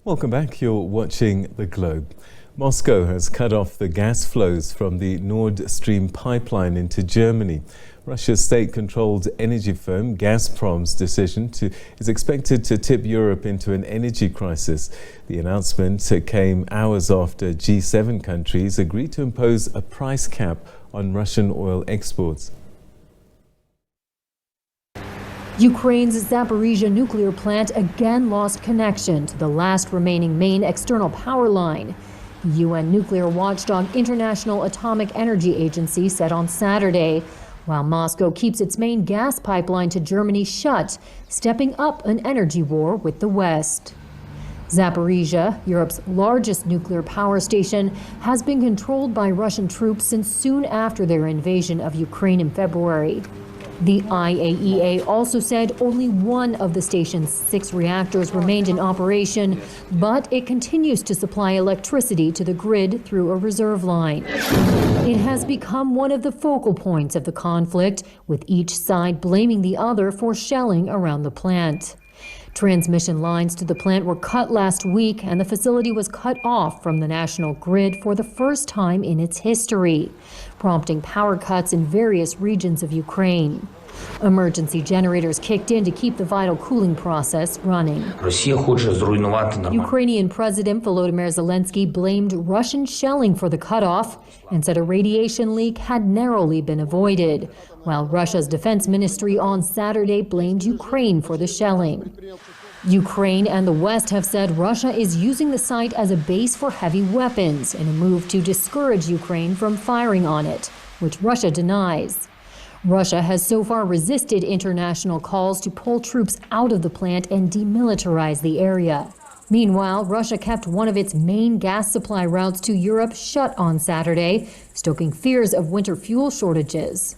Welcome back. You're watching The Globe. Moscow has cut off the gas flows from the Nord Stream pipeline into Germany. Russia's state-controlled energy firm Gazprom's decision is expected to tip Europe into an energy crisis. The announcement came hours after G7 countries agreed to impose a price cap on Russian oil exports. Ukraine's Zaporizhzhia nuclear plant again lost connection to the last remaining main external power line. The UN nuclear watchdog International Atomic Energy Agency said on Saturday, while Moscow keeps its main gas pipeline to Germany shut, stepping up an energy war with the West. Zaporizhzhia, Europe's largest nuclear power station, has been controlled by Russian troops since soon after their invasion of Ukraine in February. The IAEA also said only one of the station's 6 reactors remained in operation, but it continues to supply electricity to the grid through a reserve line. It has become one of the focal points of the conflict, with each side blaming the other for shelling around the plant. Transmission lines to the plant were cut last week, and the facility was cut off from the national grid for the first time in its history, prompting power cuts in various regions of Ukraine. Emergency generators kicked in to keep the vital cooling process running. Ukrainian President Volodymyr Zelensky blamed Russian shelling for the cutoff and said a radiation leak had narrowly been avoided, while Russia's defense ministry on Saturday blamed Ukraine for the shelling. Ukraine and the West have said Russia is using the site as a base for heavy weapons in a move to discourage Ukraine from firing on it, which Russia denies. Russia has so far resisted international calls to pull troops out of the plant and demilitarize the area. Meanwhile, Russia kept one of its main gas supply routes to Europe shut on Saturday, stoking fears of winter fuel shortages.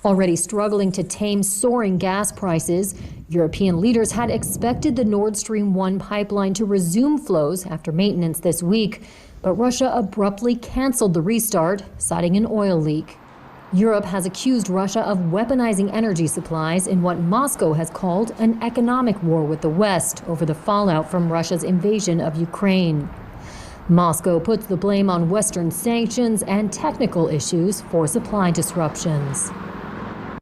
Already struggling to tame soaring gas prices, European leaders had expected the Nord Stream 1 pipeline to resume flows after maintenance this week, but Russia abruptly canceled the restart, citing an oil leak. Europe has accused Russia of weaponizing energy supplies in what Moscow has called an economic war with the West over the fallout from Russia's invasion of Ukraine. Moscow puts the blame on Western sanctions and technical issues for supply disruptions.